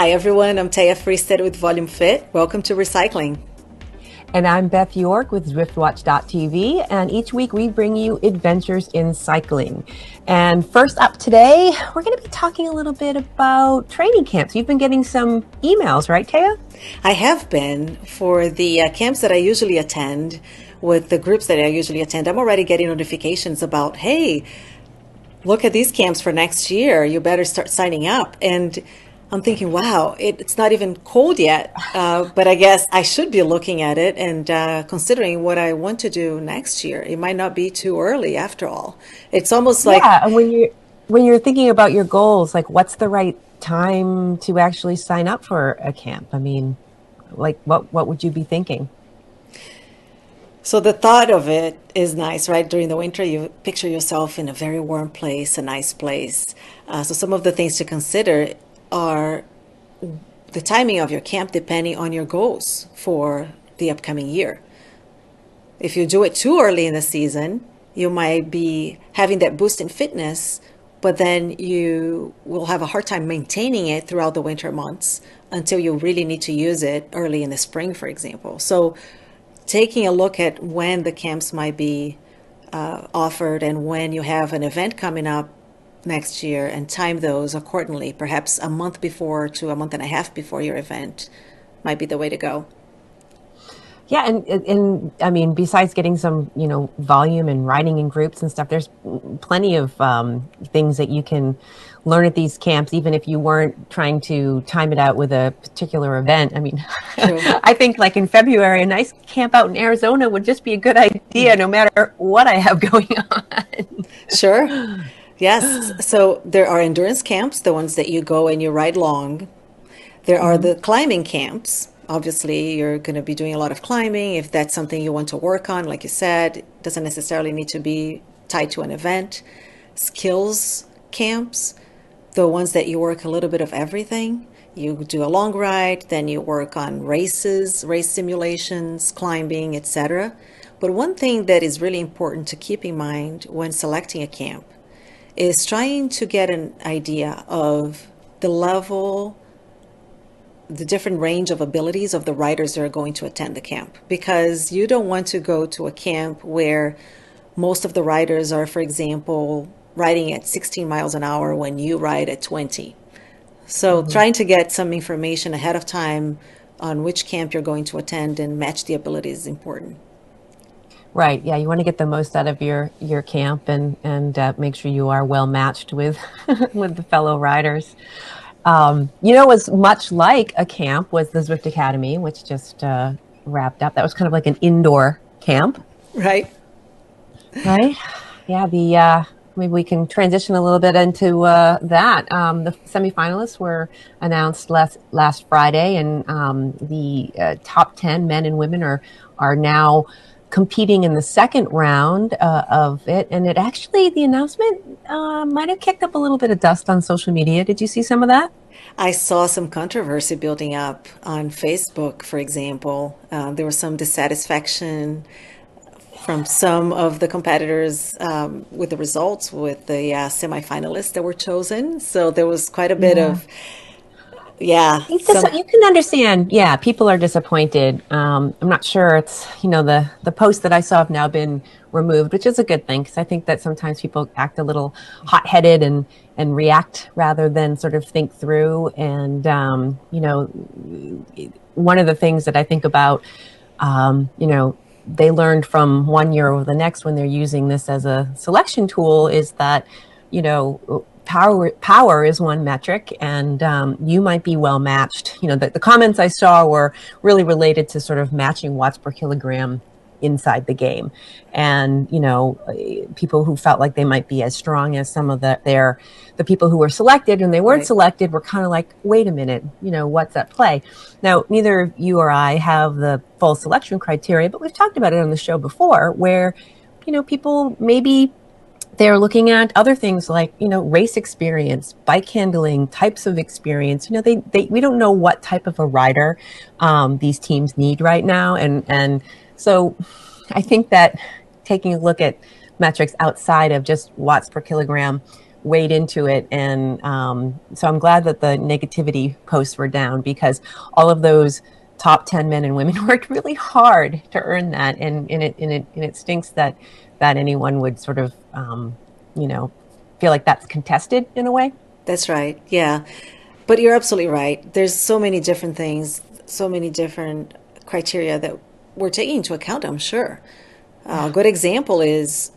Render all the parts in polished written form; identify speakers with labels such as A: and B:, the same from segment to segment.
A: Hi everyone, I'm Theia Friestedt with Volume Fit. Welcome to Recycling.
B: And I'm Beth York with ZwiftWatch.tv, and each week we bring you adventures in cycling. And first up today, we're going to be talking a little bit about training camps. You've been getting some emails, right, Theia?
A: I have been. For the camps that I usually attend, with the groups that I usually attend, I'm already getting notifications about, hey, look at these camps for next year. You better start signing up. And I'm thinking, wow, it's not even cold yet, but I guess I should be looking at it and considering what I want to do next year. It might not be too early after all. It's almost like...
B: Yeah, and when you're thinking about your goals, like what's the right time to actually sign up for a camp? I mean, like what would you be thinking?
A: So the thought of it is nice, right? During the winter, you picture yourself in a very warm place, a nice place. So some of the things to consider are the timing of your camp depending on your goals for the upcoming year. If you do it too early in the season, you might be having that boost in fitness, but then you will have a hard time maintaining it throughout the winter months until you really need to use it early in the spring, for example. So taking a look at when the camps might be offered and when you have an event coming up next year and time those accordingly, perhaps a month before to a month and a half before your event might be the way to go.
B: Yeah, and I mean, besides getting some, volume and riding in groups and stuff, there's plenty of things that you can learn at these camps, even if you weren't trying to time it out with a particular event. I mean, I think like in February, a nice camp out in Arizona would just be a good idea, no matter what I have going on.
A: Sure. Yes. So there are endurance camps, the ones that you go and you ride long. There are the climbing camps. Obviously, you're going to be doing a lot of climbing. If that's something you want to work on, like you said, it doesn't necessarily need to be tied to an event. Skills camps, the ones that you work a little bit of everything. You do a long ride, then you work on races, race simulations, climbing, etc. But one thing that is really important to keep in mind when selecting a camp is trying to get an idea of the level, the different range of abilities of the riders that are going to attend the camp. Because you don't want to go to a camp where most of the riders are, for example, riding at 16 miles an hour when you ride at 20. So trying to get some information ahead of time on which camp you're going to attend and match the abilities is important.
B: Right. Yeah. You want to get the most out of your camp and make sure you are well matched with with the fellow riders. Was much like a camp was the Zwift Academy, which just wrapped up. That was kind of like an indoor camp.
A: Right.
B: Right. Yeah. Maybe we can transition a little bit into that. The semifinalists were announced last Friday, and the top 10 men and women are now competing in the second round of it. And the announcement might have kicked up a little bit of dust on social media. Did you see some of that?
A: I saw some controversy building up on Facebook, for example. There was some dissatisfaction from some of the competitors with the results, with the semifinalists that were chosen. So there was quite a bit of... Yeah.
B: You can understand. Yeah, people are disappointed. I'm not sure it's, the posts that I saw have now been removed, which is a good thing, because I think that sometimes people act a little hot-headed and react rather than sort of think through. And, one of the things that I think about, they learned from one year over the next when they're using this as a selection tool is that, power is one metric, and you might be well matched. The comments I saw were really related to sort of matching watts per kilogram inside the game, and people who felt like they might be as strong as some of the people who were selected and they weren't selected were kind of like, wait a minute, what's at play? Now, neither you or I have the full selection criteria, but we've talked about it on the show before, where people maybe they're looking at other things like, race experience, bike handling, types of experience. We don't know what type of a rider these teams need right now. And so I think that taking a look at metrics outside of just watts per kilogram wade into it. And so I'm glad that the negativity posts were down, because all of those top 10 men and women worked really hard to earn that. And it stinks that anyone would sort of, feel like that's contested in a way.
A: That's right. Yeah. But you're absolutely right. There's so many different things, so many different criteria that we're taking into account, I'm sure. A good example is,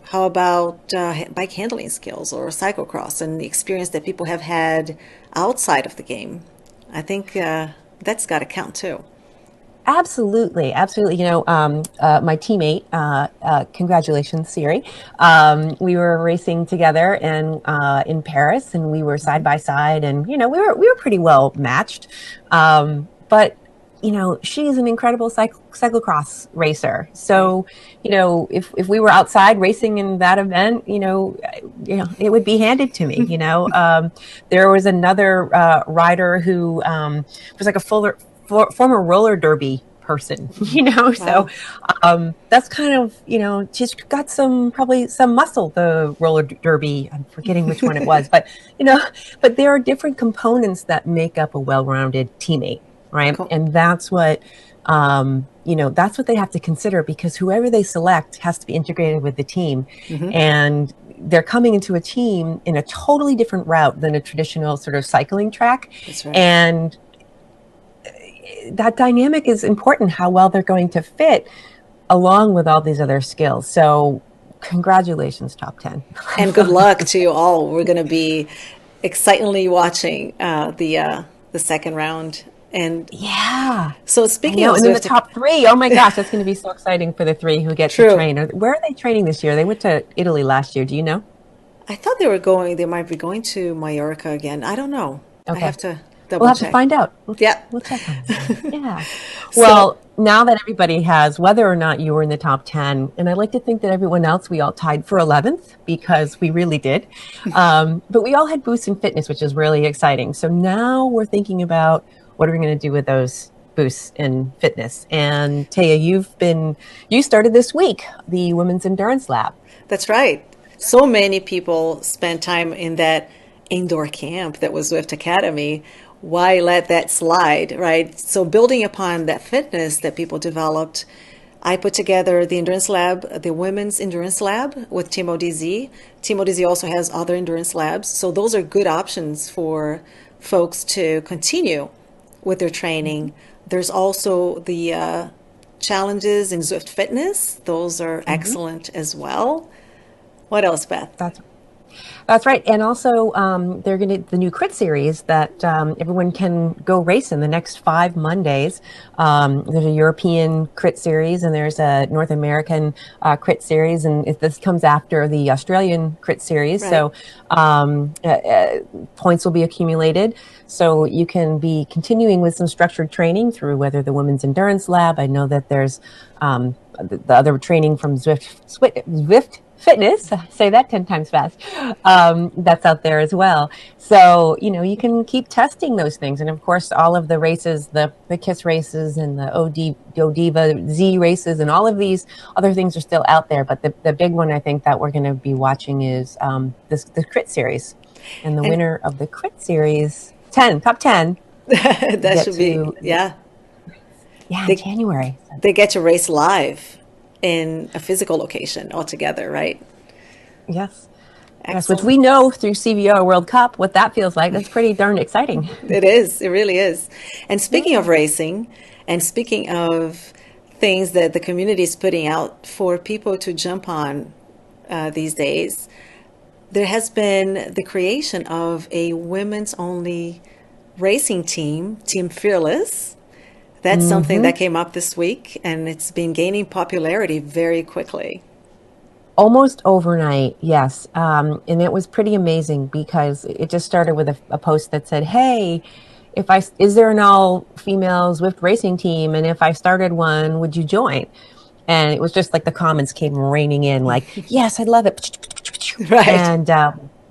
A: how about bike handling skills or cyclocross and the experience that people have had outside of the game? I think that's got to count too.
B: Absolutely, absolutely. My teammate, congratulations, Siri. We were racing together and in Paris, and we were side by side, and we were pretty well matched. But she's an incredible cyclocross racer. So, if we were outside racing in that event, it would be handed to me. There was another rider who was like a former roller derby person,
A: Wow.
B: so that's kind of, she's got probably some muscle, the roller derby. I'm forgetting which one it was, but but there are different components that make up a well-rounded teammate, right?
A: Cool.
B: And that's what that's what they have to consider, because whoever they select has to be integrated with the team. And they're coming into a team in a totally different route than a traditional sort of cycling track.
A: That's right.
B: And that dynamic is important, how well they're going to fit along with all these other skills. So congratulations, top 10.
A: And good luck to you all. We're going to be excitingly watching the second round. And
B: yeah,
A: so
B: I
A: speaking
B: know.
A: of
B: And then the
A: Zwift,
B: top three, oh my gosh, that's going to be so exciting for the three who get to
A: true.
B: train. Where are they training this year? They went to Italy last year. Do you know?
A: I thought they might be going to Mallorca again. I don't know. I
B: Okay.
A: have to
B: We'll
A: double
B: have to
A: check.
B: find out.
A: Yeah.
B: We'll check on that. Yeah.
A: So,
B: Well, now that everybody has, whether or not you were in the top 10, and I like to think that everyone else, we all tied for 11th, because we really did. But we all had boosts in fitness, which is really exciting. So now we're thinking about, what are we going to do with those boosts in fitness? And Theia, you started this week, the Women's Endurance Lab.
A: that's right. So many people spent time in that indoor camp that was Zwift Academy. Why let that slide, right? So building upon that fitness that people developed, I put together the Endurance Lab, the Women's Endurance Lab with Team ODZ. Team ODZ also has other endurance labs. So those are good options for folks to continue with their training. There's also the challenges in Zwift Fitness. Those are excellent as well. What else, Beth?
B: That's right. And also, they're going to the new crit series that everyone can go race in the next 5 Mondays. There's a European crit series, and there's a North American crit series, and this comes after the Australian crit series.
A: Right.
B: So points will be accumulated. So you can be continuing with some structured training through whether the Women's Endurance Lab. I know that there's the other training from Zwift Fitness, say that 10 times fast, that's out there as well. So, you can keep testing those things. And of course, all of the races, the KISS races and the Godiva Z races and all of these other things are still out there. But the big one I think that we're going to be watching is the crit series. And the winner of the crit series, top 10,
A: That should be, yeah.
B: in January.
A: They get to race live in a physical location altogether, right?
B: Yes. Yes, which
A: Excellent.
B: we know through CVO World Cup what that feels like. That's pretty darn exciting.
A: It is. It really is. And speaking of racing, and speaking of things that the community is putting out for people to jump on these days, there has been the creation of a women's only racing team, Team Fearless. That's something that came up this week, and it's been gaining popularity very quickly.
B: Almost overnight, yes. And it was pretty amazing because it just started with a post that said, "Hey, is there an all-female Zwift racing team? And if I started one, would you join?" And it was just like the comments came raining in, like, "Yes, I'd love it."
A: Right.
B: And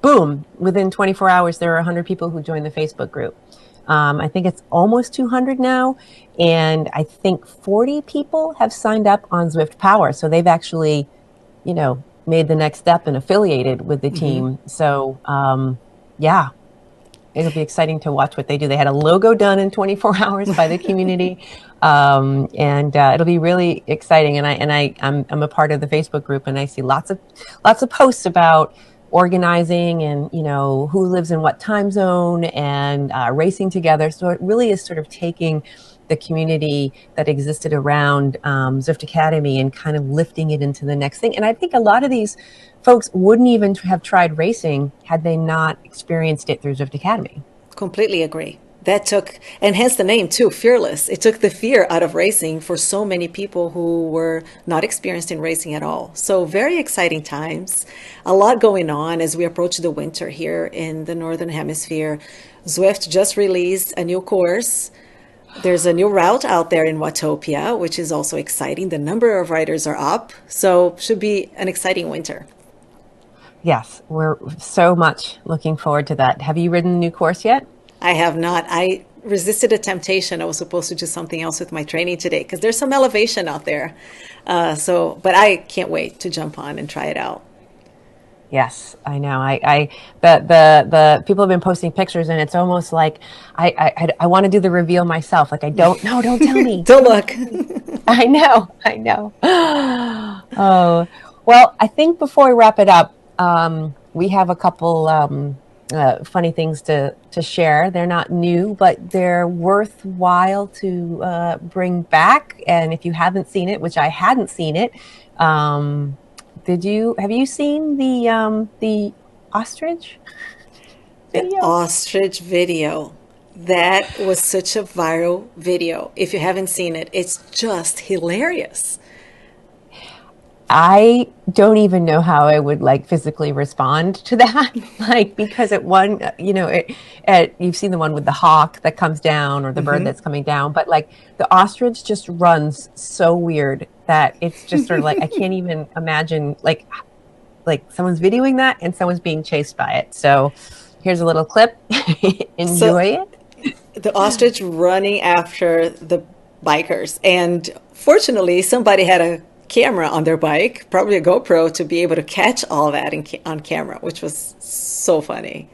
B: boom, within 24 hours, there were 100 people who joined the Facebook group. I think it's almost 200 now. And I think 40 people have signed up on Zwift Power. So they've actually, made the next step and affiliated with the team. So, yeah, it'll be exciting to watch what they do. They had a logo done in 24 hours by the community. And it'll be really exciting. I'm a part of the Facebook group, and I see lots of posts about organizing and, you know, who lives in what time zone and racing together. So it really is sort of taking the community that existed around Zwift Academy and kind of lifting it into the next thing. And I think a lot of these folks wouldn't even have tried racing had they not experienced it through Zwift Academy.
A: Completely agree. That took, and hence the name too, Fearless. It took the fear out of racing for so many people who were not experienced in racing at all. So very exciting times. A lot going on as we approach the winter here in the Northern Hemisphere. Zwift just released a new course. There's a new route out there in Watopia, which is also exciting. The number of riders are up. So should be an exciting winter.
B: Yes, we're so much looking forward to that. Have you ridden the new course yet?
A: I have not. I resisted a temptation. I was supposed to do something else with my training today because there's some elevation out there. But I can't wait to jump on and try it out.
B: Yes, I know. The people have been posting pictures, and it's almost like I want to do the reveal myself. Like don't tell me.
A: Don't look.
B: I know. Oh, well, I think before we wrap it up, we have a couple funny things to share. They're not new, but they're worthwhile to bring back. And if you haven't seen it, which I hadn't seen it, have you seen the ostrich video?
A: The ostrich video. That was such a viral video. If you haven't seen it, it's just hilarious.
B: I don't even know how I would physically respond to that, because you've seen the one with the hawk that comes down or the bird that's coming down, but the ostrich just runs so weird that it's just sort of I can't even imagine someone's videoing that and someone's being chased by it. So here's a little clip. Enjoy it.
A: The ostrich running after the bikers, and fortunately somebody had a camera on their bike, probably a GoPro, to be able to catch all that on camera, which was so funny.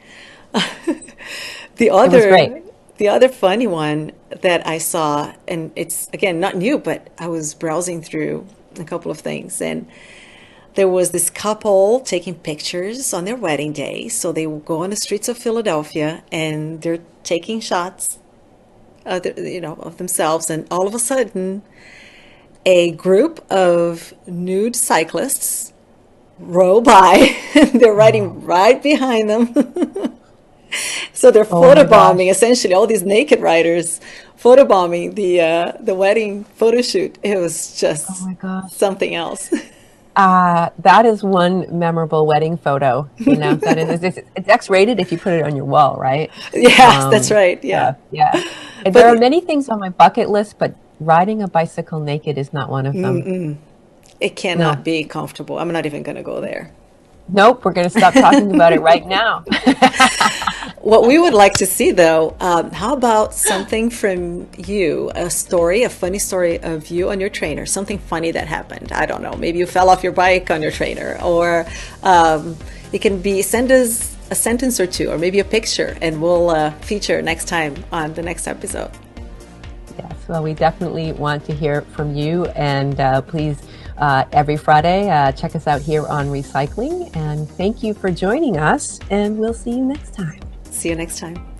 A: The other funny one that I saw, and it's again not new, but I was browsing through a couple of things, and there was this couple taking pictures on their wedding day. So they will go on the streets of Philadelphia and they're taking shots of themselves, and all of a sudden a group of nude cyclists roll by and they're riding right behind them. So they're photobombing, essentially, all these naked riders photobombing the wedding photo shoot. It was just something else.
B: That is one memorable wedding photo. That is, it's X-rated if you put it on your wall, right?
A: Yes, that's right. Yeah.
B: And there are many things on my bucket list, but riding a bicycle naked is not one of them.
A: It cannot be comfortable. I'm not even going to go there.
B: Nope, we're going to stop talking about it right now.
A: What we would like to see, though, how about something from you, a funny story of you on your trainer, something funny that happened. I don't know, maybe you fell off your bike on your trainer, or it can be, send us a sentence or two, or maybe a picture, and we'll feature next time on the next episode.
B: Yes, well, we definitely want to hear from you, and please, every Friday, check us out here on Recycling, and thank you for joining us, and we'll see you next time.
A: See you next time.